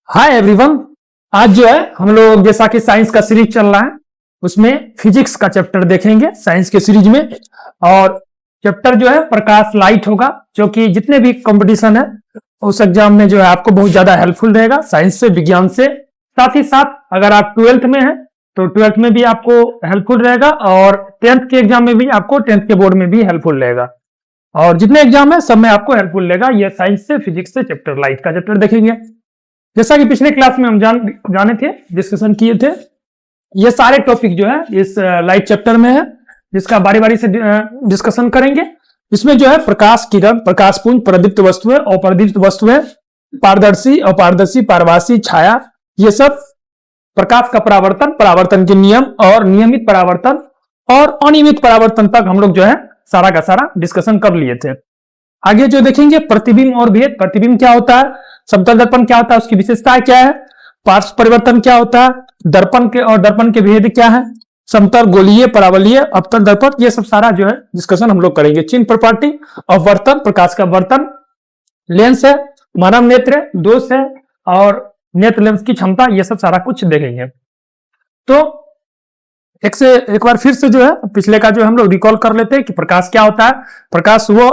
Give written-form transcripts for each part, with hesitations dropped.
Hi everyone. आज जो है हम लोग जैसा कि साइंस का सीरीज चल रहा है उसमें फिजिक्स का चैप्टर देखेंगे साइंस के सीरीज में। और चैप्टर जो है प्रकाश लाइट होगा, जो कि जितने भी कंपटीशन है उस एग्जाम में जो है आपको बहुत ज्यादा हेल्पफुल रहेगा साइंस से, विज्ञान से। साथ ही साथ अगर आप 12th में हैं तो 12th में भी आपको हेल्पफुल रहेगा, और 10th के एग्जाम में भी आपको 10th के बोर्ड में भी हेल्पफुल रहेगा। और जितने एग्जाम है सब में आपको हेल्पफुल रहेगा। ये साइंस से, फिजिक्स से चैप्टर लाइट का चैप्टर देखेंगे। जैसा कि पिछले क्लास में हम जाने थे, डिस्कशन किए थे, ये सारे टॉपिक जो है इस लाइट चैप्टर में है, जिसका बारी बारी से डिस्कशन करेंगे। इसमें जो है प्रकाश किरण, प्रकाशपुंज, प्रदीप्त वस्तुएं, अप्रदीप्त वस्तुएं, पारदर्शी, अपारदर्शी, पारभासी, छाया, ये सब प्रकाश का परावर्तन, परावर्तन के नियम और नियमित परावर्तन और अनियमित परावर्तन तक हम लोग जो है सारा का सारा डिस्कशन कर लिए थे। आगे जो देखेंगे प्रतिबिंब और भेद। प्रतिबिंब क्या होता है, समतल दर्पण क्या होता है, उसकी विशेषताएं क्या है, पार्श्व परिवर्तन क्या होता है, दर्पण के और दर्पण के भेद क्या है, समतल, गोलीय, परावलीय, अवतल दर्पण, ये सब सारा जो है डिस्कशन हम लोग करेंगे। चिन्ह, प्रॉपर्टी, अवर्तन, प्रकाश का वर्तन, लेंस है, मानव नेत्र है, दोष है और नेत्र लेंस की क्षमता, ये सब सारा कुछ देखेंगे। तो एक बार फिर से जो है पिछले का जो हम लोग रिकॉल कर लेते हैं कि प्रकाश क्या होता है। प्रकाश वो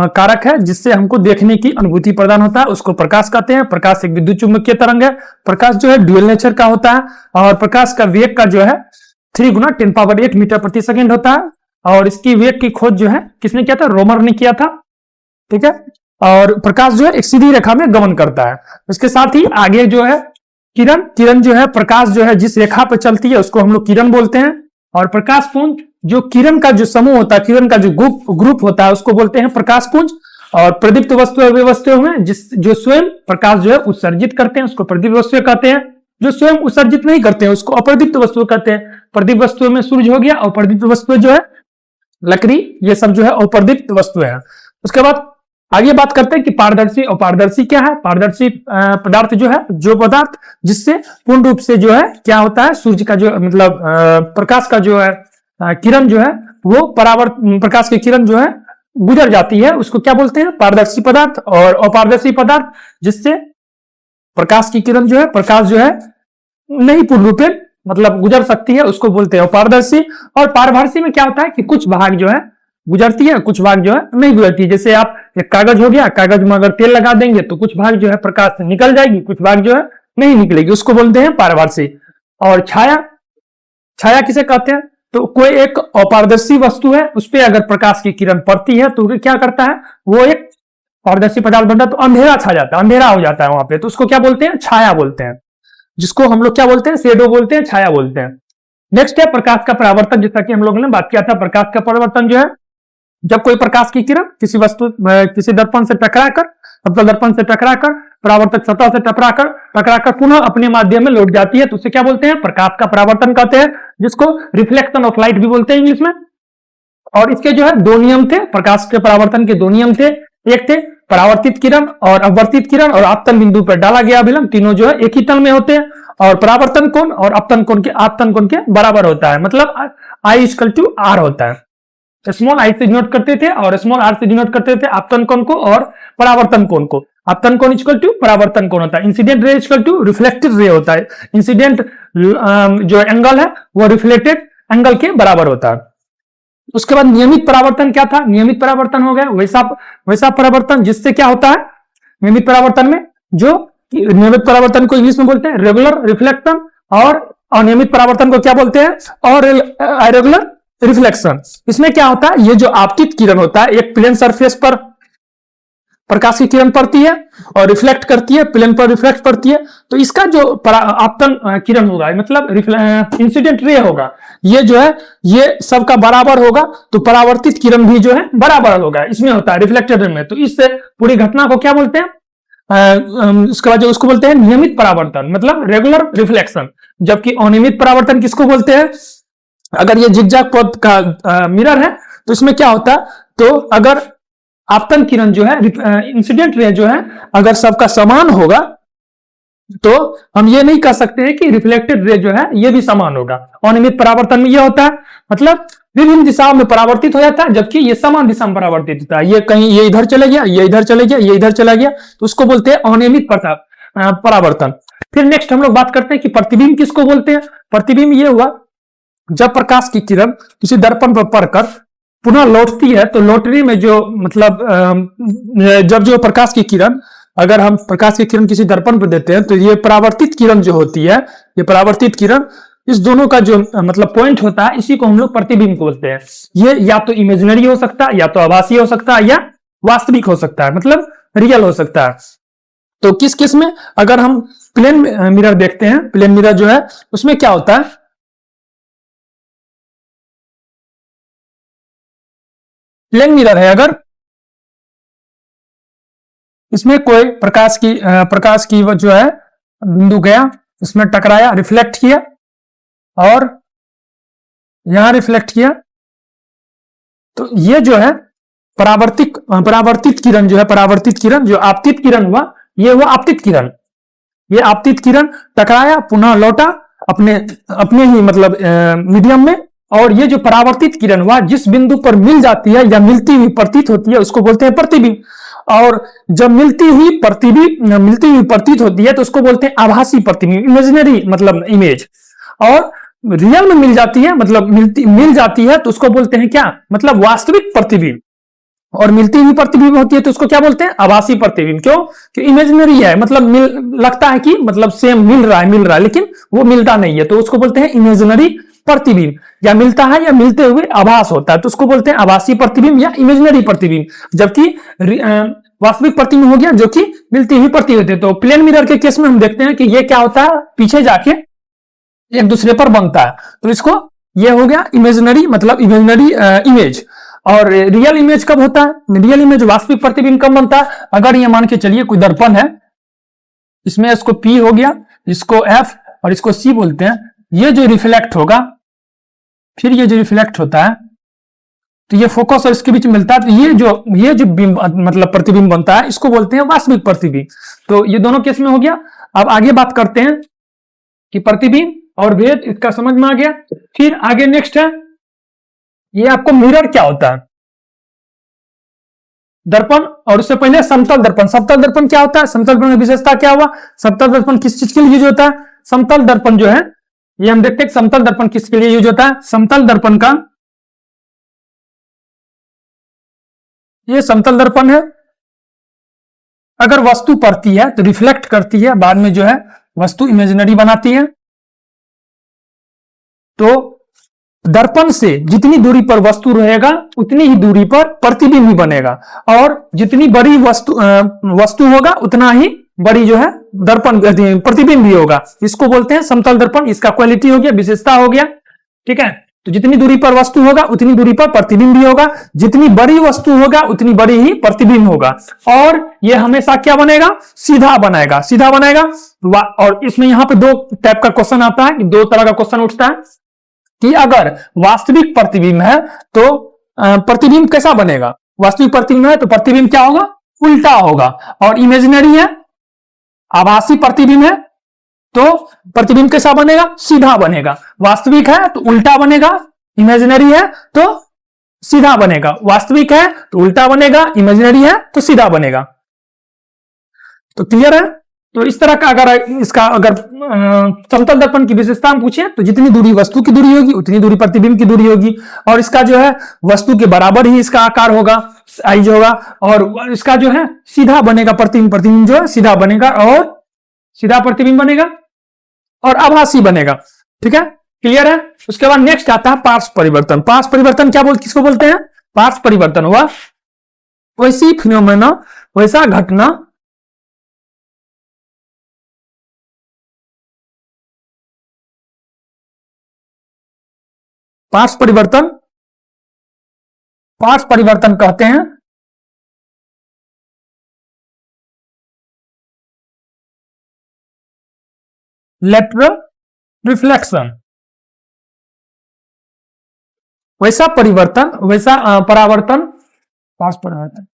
कारक है जिससे हमको देखने की अनुभूति प्रदान होता है, उसको प्रकाश कहते हैं। प्रकाश एक विद्युत चुंबकीय तरंग है। प्रकाश जो है ड्यूअल नेचर का होता है, और प्रकाश का वेग का जो है 3 गुना 10⁸ मीटर प्रति सेकेंड होता है। और इसकी वेग की खोज जो है किसने किया था, रोमर ने किया था। ठीक है। और प्रकाश जो है एक सीधी रेखा में गमन करता है। इसके साथ ही आगे जो है किरण, किरण जो है प्रकाश जो है जिस रेखा पर चलती है उसको हम लोग किरण बोलते हैं। और प्रकाशपुंज जो किरण का जो समूह होता है, किरण का जो ग्रुप होता है उसको बोलते हैं प्रकाशपुंज। और प्रदीप्त वस्तुएं वे वस्तुएं में जो स्वयं प्रकाश जो है उत्सर्जित करते हैं उसको प्रदीप्त वस्तुएं कहते हैं। जो स्वयं उत्सर्जित नहीं करते हैं उसको अप्रदीप्त वस्तुएं कहते हैं। प्रदीप्त वस्तुओं में सूर्य हो गया, और प्रदीप्त वस्तुएं जो है लकड़ी, ये सब जो है अप्रदीप्त वस्तुएं हैं। उसके बाद आगे बात करते हैं कि पारदर्शी और पारदर्शी क्या है। पारदर्शी पदार्थ जो है जो पदार्थ जिससे पूर्ण रूप से जो है क्या होता है, सूर्य का जो मतलब प्रकाश का जो है किरण जो है वो प्रकाश की किरण जो है गुजर जाती है, उसको क्या बोलते हैं, पारदर्शी पदार्थ। और अपारदर्शी पदार्थ जिससे प्रकाश की किरण जो है, प्रकाश जो है नहीं पूर्ण रूप से मतलब गुजर सकती है, उसको बोलते हैं अपारदर्शी। और पारभासी में क्या होता है कि कुछ भाग जो है गुजरती है, कुछ भाग जो है नहीं गुजरती है। जैसे आप एक कागज हो गया, कागज में अगर तेल लगा देंगे तो कुछ भाग जो है प्रकाश से निकल जाएगी, कुछ भाग जो है नहीं निकलेगी, उसको बोलते हैं पारभासी। और छाया, छाया किसे कहते हैं, तो कोई एक अपारदर्शी वस्तु है उस पर अगर प्रकाश की किरण पड़ती है तो क्या करता है, वो एक पारदर्शी पदार्थ बनता है, तो अंधेरा छा जाता है, अंधेरा हो जाता है वहां पे, तो उसको क्या बोलते हैं, छाया बोलते हैं। जिसको हम लोग क्या बोलते हैं, शेडो बोलते हैं, छाया बोलते हैं। नेक्स्ट है प्रकाश का परावर्तन। जैसा कि हम लोगों ने बात किया था, प्रकाश का परावर्तन जो है जब कोई प्रकाश की किरण किसी वस्तु किसी दर्पण से टकराकर, अवतल दर्पण से टकराकर, परावर्तक सतह से टकराकर पुनः अपने माध्यम में लौट जाती है, तो उसे क्या बोलते हैं, प्रकाश का परावर्तन कहते हैं, जिसको रिफ्लेक्शन ऑफ लाइट भी बोलते हैं इंग्लिश में। और इसके जो है 2 नियम थे, प्रकाश के परावर्तन के 2 नियम थे। एक थे परावर्तित किरण और अपवर्तित किरण, और आपतन बिंदु पर डाला गया अभिलंब, तीनों जो है एक ही तल में होते हैं। और परावर्तन कोण और आपतन कोण के बराबर होता है, मतलब I=R होता है। स्मॉल आई से डिनोट करते थे और स्मॉल आर से डिनोट करते थे आपतन कोण को और परावर्तन कोण को। आपतन कोण इक्वल टू परावर्तन कोण होता है। Incident ray equal to reflected ray होता है। इंसिडेंट जो एंगल है वो रिफ्लेक्टेड एंगल के बराबर होता है। उसके बाद नियमित परावर्तन क्या था, नियमित परावर्तन हो गया वैसा परावर्तन जिससे क्या होता है, नियमित परावर्तन में जो नियमित परावर्तन को इंग्लिश में बोलते हैं रेगुलर रिफ्लेक्शन, और अनियमित परावर्तन को क्या बोलते हैं, और इरेगुलर रिफ्लेक्शन। इसमें क्या होता है, ये जो आपतित किरण होता है एक प्लेन सरफेस पर प्रकाश की किरण पड़ती है और रिफ्लेक्ट करती है, प्लेन पर रिफ्लेक्ट करती है, तो इसका जो आपतन किरण होगा मतलब इंसिडेंट रे होगा, ये जो है ये सबका बराबर होगा, तो परावर्तित किरण भी जो है बराबर होगा, इसमें होता है रिफ्लेक्टेड रे में। तो इससे पूरी घटना को क्या बोलते हैं, उसके बाद जो उसको बोलते हैं नियमित परावर्तन, मतलब रेगुलर रिफ्लेक्शन। जबकि अनियमित परावर्तन किसको बोलते हैं, अगर ये जिगजैग पथ का मिरर है तो इसमें क्या होता है, तो अगर आपतन किरण जो है इंसिडेंट रे जो है अगर सबका समान होगा तो हम ये नहीं कह सकते हैं कि रिफ्लेक्टेड रे जो है ये भी समान होगा। अनियमित परावर्तन में ये होता है मतलब विभिन्न दिशाओं में परावर्तित हो जाता है, जबकि ये समान दिशा में परावर्तित होता है। ये कहीं ये इधर चले गया, ये इधर चले गया, ये इधर चला गया, तो उसको बोलते हैं अनियमित परावर्तन। फिर नेक्स्ट हम लोग बात करते हैं कि प्रतिबिंब किसको बोलते हैं। प्रतिबिंब ये हुआ जब प्रकाश की किरण किसी दर्पण पर पड़कर पुनः लौटती है, तो लौटने में जो मतलब जब जो प्रकाश की किरण, अगर हम प्रकाश की किरण किसी दर्पण पर देते हैं तो ये परावर्तित किरण जो होती है, ये परावर्तित किरण, इस दोनों का जो मतलब पॉइंट होता है, इसी को हम लोग प्रतिबिंब बोलते हैं। ये या तो इमेजिनरी हो सकता है, या तो आभासी हो सकता है, या वास्तविक हो सकता है, मतलब रियल हो सकता है। तो किस किस में, अगर हम प्लेन मिरर देखते हैं, प्लेन मिरर जो है उसमें क्या होता है, प्लेन मिरर है, अगर इसमें कोई प्रकाश की वो जो है बिंदु गया, इसमें टकराया, रिफ्लेक्ट किया, और यहां रिफ्लेक्ट किया, तो ये जो है परावर्तित किरण जो है, परावर्तित किरण, जो आपतित किरण हुआ, ये हुआ आपतित किरण। ये आपतित किरण टकराया, पुनः लौटा अपने अपने ही मतलब मीडियम में, और ये जो परावर्तित किरण हुआ जिस बिंदु पर मिल जाती है या मिलती हुई प्रतीत होती है, उसको बोलते हैं प्रतिबिंब। और जब मिलती हुई प्रतीत होती है तो उसको बोलते हैं आभासी प्रतिबिंब, इमेजिनरी मतलब इमेज। और रियल में मिल जाती है, मतलब मिल जाती है तो उसको बोलते हैं क्या, मतलब वास्तविक प्रतिबिंब। और मिलती हुई प्रतिबिंब होती है तो उसको क्या बोलते हैं, आभासी प्रतिबिंब। क्यों, कि इमेजिनरी है, मतलब लगता है कि मतलब सेम मिल रहा है, लेकिन वो मिलता नहीं है, तो उसको बोलते हैं इमेजिनरी प्रतिबिंब। या मिलता है या मिलते हुए आभास होता है तो उसको बोलते हैं आभासी प्रतिबिंब या इमेजिनरी प्रतिबिंब। जबकि वास्तविक प्रतिबिंब हो गया जो कि मिलती हुई प्रतीत होती है। तो प्लेन मिरर के केस में हम देखते हैं कि ये क्या होता है, पीछे जाके एक दूसरे पर बनता है, तो इसको ये हो गया इमेजिनरी, मतलब इमेजिनरी इमेज। और रियल इमेज कब होता है, रियल इमेज वास्तविक प्रतिबिंब कब बनता है, अगर ये मान के चलिए कोई दर्पण है, इसमें इसको P हो गया, इसको F और इसको C बोलते हैं, ये जो रिफ्लेक्ट होगा, फिर ये जो रिफ्लेक्ट होता है, तो ये फोकस और इसके बीच में मिलता है, तो ये जो बिंब मतलब प्रतिबिंब बनता है, इसको बोलते हैं वास्तविक प्रतिबिंब। तो ये दोनों केस में हो गया। अब आगे बात करते हैं कि प्रतिबिंब और भेद, इसका समझ में आ गया। फिर आगे नेक्स्ट है, ये आपको मिरर क्या होता है, दर्पण, और उससे पहले समतल दर्पण। समतल दर्पण क्या होता है, समतल दर्पण की विशेषता क्या हुआ, समतल दर्पण किस चीज के लिए यूज होता है, समतल दर्पण जो है, ये हम देखते हैं समतल दर्पण किसके लिए यूज होता है। समतल दर्पण का, ये समतल दर्पण है, अगर वस्तु पड़ती है तो रिफ्लेक्ट करती है, बाद में जो है वस्तु इमेजिनरी बनाती है। तो दर्पण से जितनी दूरी पर वस्तु रहेगा उतनी ही दूरी पर प्रतिबिंब भी बनेगा, और जितनी बड़ी वस्तु होगा उतना ही बड़ी जो है दर्पण प्रतिबिंब भी होगा। इसको बोलते हैं समतल दर्पण। इसका क्वालिटी हो गया, विशेषता हो गया, ठीक है। तो जितनी दूरी पर वस्तु होगा उतनी दूरी पर प्रतिबिंब भी होगा, जितनी बड़ी वस्तु होगा उतनी बड़ी ही प्रतिबिंब होगा। और यह हमेशा क्या बनेगा, सीधा बनेगा, सीधा बनेगा। और इसमें यहां पे दो टाइप का क्वेश्चन आता है, दो तरह का क्वेश्चन उठता है कि अगर वास्तविक प्रतिबिंब है तो प्रतिबिंब कैसा बनेगा, वास्तविक प्रतिबिंब है तो प्रतिबिंब क्या होगा, उल्टा होगा। और इमेजिनरी है, आभासी प्रतिबिंब है, तो प्रतिबिंब कैसा बनेगा, सीधा बनेगा। वास्तविक है तो उल्टा बनेगा, इमेजिनरी है तो सीधा बनेगा। वास्तविक है तो उल्टा बनेगा, इमेजिनरी है तो सीधा बनेगा। तो क्लियर है। तो इस तरह का अगर समतल दर्पण की विशेषता हम पूछे तो जितनी दूरी वस्तु की दूरी होगी उतनी दूरी प्रतिबिंब की दूरी होगी, और इसका जो है वस्तु के बराबर ही इसका आकार होगा, साइज होगा, और इसका जो है सीधा बनेगा, प्रतिबिंब जो है सीधा बनेगा, और सीधा प्रतिबिंब बनेगा और आभासी बनेगा। ठीक है, क्लियर है। उसके बाद नेक्स्ट आता है पार्श्व परिवर्तन। पार्श्व परिवर्तन किसको बोलते हैं, पार्श्व परिवर्तन हुआ वैसी फिनोमेना, वैसा घटना पार्श्व परिवर्तन कहते हैं लेटरल रिफ्लेक्शन। वैसा परिवर्तन, वैसा परावर्तन, पार्श्व परिवर्तन,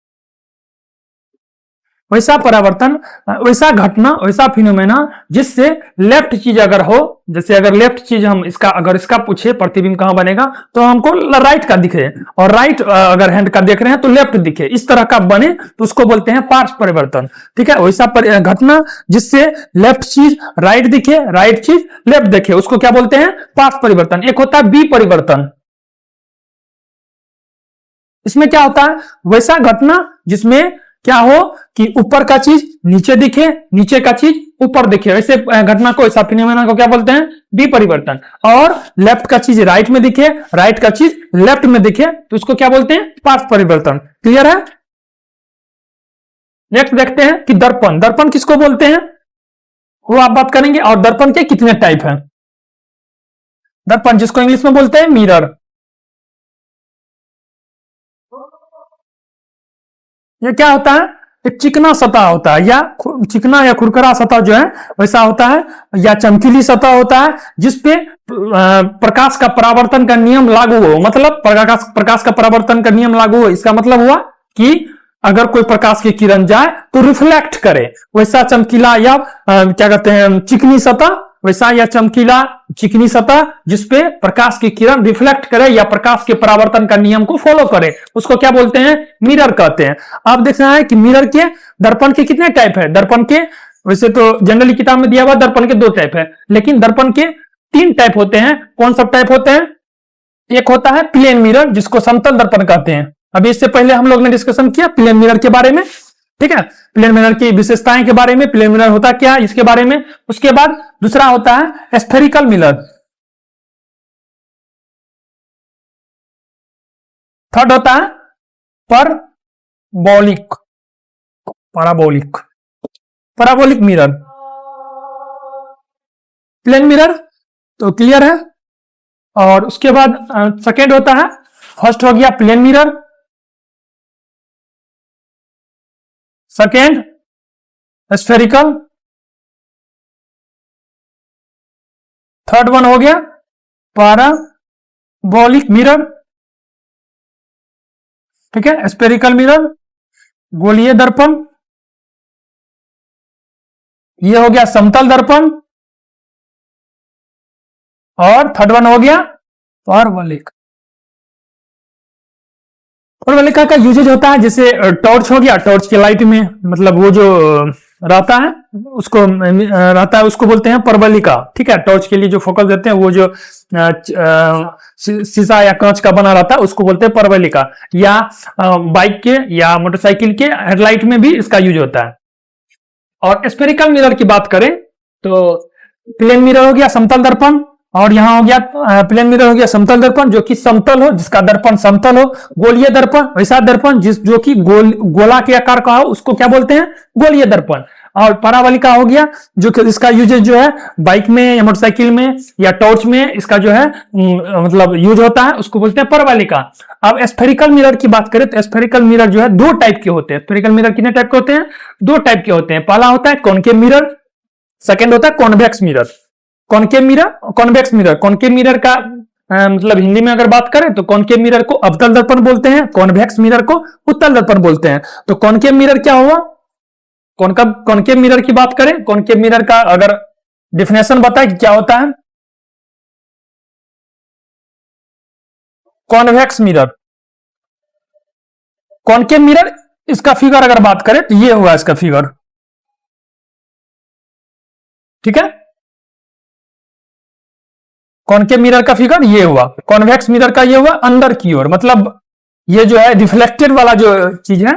वैसा परावर्तन, वैसा घटना, वैसा फिनोमेना जिससे लेफ्ट चीज अगर हो, जैसे अगर लेफ्ट चीज हम इसका अगर इसका पूछे प्रतिबिंब कहां बनेगा तो हमको राइट का दिखे, और राइट अगर हैंड का देख रहे हैं तो लेफ्ट दिखे, इस तरह का बने तो उसको बोलते हैं पार्श्व परिवर्तन। ठीक है, वैसा घटना जिससे लेफ्ट चीज राइट दिखे, राइट चीज लेफ्ट दिखे, उसको क्या बोलते हैं? पार्श्व परिवर्तन। एक होता है बी परिवर्तन। इसमें क्या होता है? वैसा घटना जिसमें क्या हो कि ऊपर का चीज नीचे दिखे, नीचे का चीज ऊपर दिखे, वैसे घटना को, ऐसा फिनोमेना को क्या बोलते हैं? बी परिवर्तन। और लेफ्ट का चीज राइट में दिखे, राइट का चीज लेफ्ट में दिखे तो उसको क्या बोलते हैं? पार्श्व परिवर्तन। क्लियर है? नेक्स्ट देखते हैं कि दर्पण। दर्पण किसको बोलते हैं वो आप बात करेंगे, और दर्पण के कितने टाइप हैं। दर्पण जिसको इंग्लिश में बोलते हैं मिरर। ये क्या होता है? एक चिकना सतह होता है, या चिकना या खुरखरा सतह जो है वैसा होता है, या चमकीली सतह होता है जिसपे प्रकाश का परावर्तन का नियम लागू हो। मतलब प्रकाश का परावर्तन का नियम लागू हो, इसका मतलब हुआ कि अगर कोई प्रकाश की किरण जाए तो रिफ्लेक्ट करे, वैसा चमकीला या क्या कहते हैं चिकनी सतह, वैसा या चमकीला चिकनी सतह जिसपे प्रकाश की किरण रिफ्लेक्ट करे या प्रकाश के परावर्तन का नियम को फॉलो करे, उसको क्या बोलते हैं? मिरर कहते हैं। आप देख रहे हैं कि मिरर के, दर्पण के कितने टाइप है? दर्पण के वैसे तो जनरली किताब में दिया हुआ दर्पण के 2 टाइप है, लेकिन दर्पण के 3 टाइप होते हैं। कौन सब टाइप होते हैं? एक होता है प्लेन मिरर जिसको समतल दर्पण कहते हैं। अभी इससे पहले हम लोग ने डिस्कशन किया प्लेन मिरर के बारे में। ठीक है, प्लेन मिरर की विशेषताएं के बारे में, प्लेन मिरर होता क्या है इसके बारे में। उसके बाद दूसरा होता है स्फेरिकल मिरर। थर्ड होता है parabolic, parabolic, parabolic mirror. Plane mirror तो क्लियर है। और उसके बाद सेकेंड होता है, फर्स्ट हो गया plane mirror, second spherical, third one हो गया पैराबोलिक मिरर। ठीक है, स्फेरिकल मिरर, गोलीय दर्पण, ये हो गया समतल दर्पण, और थर्ड वन हो गया परवलिक। परवलिका का यूजेज होता है जैसे टॉर्च हो गया, टॉर्च के लाइट में मतलब वो जो रहता है उसको बोलते हैं परवलिका। ठीक है, टॉर्च के लिए जो फोकस देते हैं वो जो शीशा या कांच का बना रहता है उसको बोलते हैं परवलिका। या बाइक के या मोटरसाइकिल के हेडलाइट में भी इसका यूज होता है। और स्फेरिकल मिरर की बात करें तो प्लेन मिरर हो गया समतल दर्पण, और यहां हो गया प्लेन मिरर हो गया समतल दर्पण जो कि समतल हो, जिसका दर्पण समतल हो। गोलीय दर्पण वैसा दर्पण जो कि गोला के आकार का हो उसको क्या बोलते हैं? गोलीय दर्पण। और परावलिका हो गया जो कि इसका यूजेज जो है बाइक में या मोटरसाइकिल में या टॉर्च में इसका जो है मतलब यूज होता है, उसको बोलते हैं परवलिका। अब स्फेरिकल मिरर की बात करें तो स्फेरिकल मिरर जो है 2 टाइप के होते हैं। स्फेरिकल मिरर कितने टाइप के होते हैं? 2 टाइप के होते हैं। पहला होता है कॉनकेव मिरर, सेकेंड होता है convex mirror. Concave mirror, convex mirror. Concave mirror का मतलब हिंदी में अगर बात करें तो कॉनकेव मिरर को अवतल दर्पण बोलते हैं, कॉन्वेक्स मिरर को उत्तल दर्पण बोलते हैं। तो कॉनकेव मिरर क्या हुआ? कॉनकेव मिरर की बात करें, कॉनकेव मिरर का अगर डिफिनेशन बताए कि क्या होता है। कॉन्वेक्स मिरर, कॉनकेव मिरर, इसका फिगर अगर बात करें तो ये हुआ इसका फिगर। ठीक है, कॉनकेव मिरर का फिगर ये हुआ, कॉन्वेक्स मिरर का ये हुआ अंदर की ओर। मतलब ये जो है रिफ्लेक्टेड वाला जो चीज है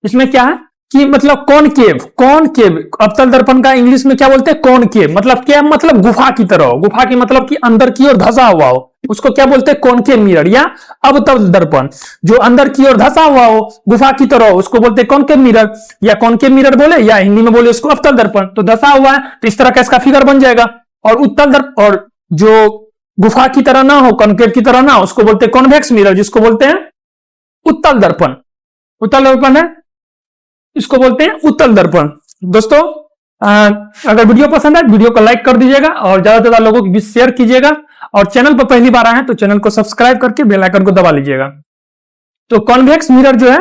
इसमें क्या है कि मतलब कॉनकेव, कॉनकेव अवतल दर्पण का इंग्लिश में क्या बोलते हैं? कॉनकेव। मतलब क्या? मतलब गुफा की तरह हो, गुफा की मतलब कि अंदर की ओर धंसा हुआ हो, उसको क्या बोलते हैं? कॉनकेव मिरर या अवतल दर्पण। जो अंदर की ओर धंसा हुआ हो, गुफा की तरह हो, उसको बोलते हैं कॉनकेव मिरर, या कॉनकेव मिरर बोले या हिंदी में बोले उसको अवतल दर्पण। तो धंसा हुआ है तो इस तरह का इसका फिगर बन जाएगा। और उत्तल दर्पण, और जो गुफा की तरह ना हो, कॉनकेव की तरह ना हो, उसको बोलते हैं कॉन्वेक्स मिरर, जिसको बोलते हैं उत्तल दर्पण। उत्तल दर्पण है, इसको बोलते हैं उत्तल दर्पण। दोस्तों अगर वीडियो पसंद है वीडियो को लाइक कर दीजिएगा और ज्यादा से ज्यादा लोगों के बीच शेयर कीजिएगा, और चैनल पर पहली बार आए हैं तो चैनल को सब्सक्राइब करके बेल आइकन को दबा लीजिएगा। तो कॉन्वेक्स मिरर जो है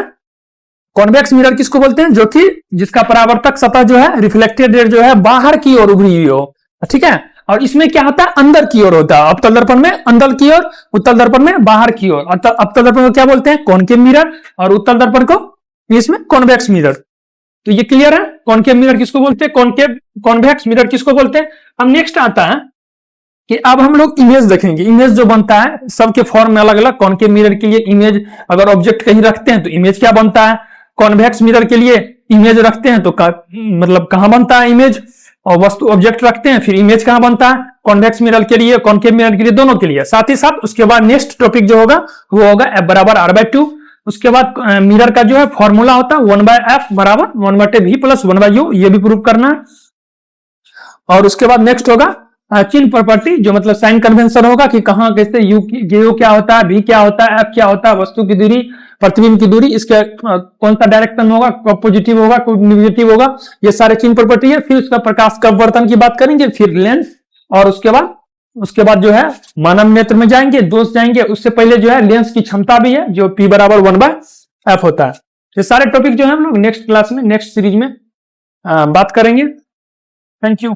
कॉन्वेक्स मिरर किसको बोलते हैं? जो कि जिसका परावर्तक सतह जो है, रिफ्लेक्टेड रे जो है बाहर की ओर उभरी हुई हो, ठीक है। और इसमें क्या होता है? अंदर की ओर होता है। अवतल दर्पण में अंदर की ओर, उत्तल दर्पण में बाहर की ओर। अवतल दर्पण को क्या बोलते हैं? Concave mirror. और उत्तल दर्पण को इसमें कॉन्वेक्स मिरर। तो ये क्लियर है? कॉनकेव मिरर किसको बोलते हैं? कॉनकेव कॉन्वेक्स मिरर किसको बोलते हैं? अब नेक्स्ट आता है कि अब हम लोग इमेज देखेंगे। इमेज जो बनता है सबके फॉर्म में अलग अलग। कॉनकेव मिरर के लिए इमेज, अगर ऑब्जेक्ट कहीं रखते हैं तो इमेज क्या बनता है। कॉन्वेक्स मिरर के लिए इमेज रखते हैं तो मतलब कहां बनता है इमेज, और वस्तु ऑब्जेक्ट रखते हैं फिर इमेज कहां बनता है। कॉन्वेक्स मिरर के लिए, कॉनकेव मिरर के लिए, दोनों के लिए। साथ ही साथ उसके बाद नेक्स्ट टॉपिक जो होगा वो होगा F बराबर R/2। उसके बाद मिरर का जो है फॉर्मूला होता है 1/F बराबर 1/V प्लस 1/U, ये भी प्रूव करना है। और उसके बाद नेक्स्ट होगा चिन्ह प्रॉपर्टी, जो मतलब साइन कन्वेंशन होगा कि कहां कैसे यू क्या होता है, भी क्या होता है, एफ क्या होता है, वस्तु की दूरी, प्रतिबिंब की दूरी, इसके कौन सा डायरेक्शन होगा, कब पॉजिटिव होगा, कब निगेटिव होगा, ये सारे चिन्ह प्रॉपर्टी है। फिर उसका प्रकाश का अपवर्तन की बात करेंगे, फिर लेंस, और उसके बाद जो है मानव नेत्र में जाएंगे, दोष जाएंगे। उससे पहले जो है लेंस की क्षमता भी है जो P बराबर 1/F होता है। ये सारे टॉपिक जो है हम लोग नेक्स्ट क्लास में, नेक्स्ट सीरीज में बात करेंगे। Thank you.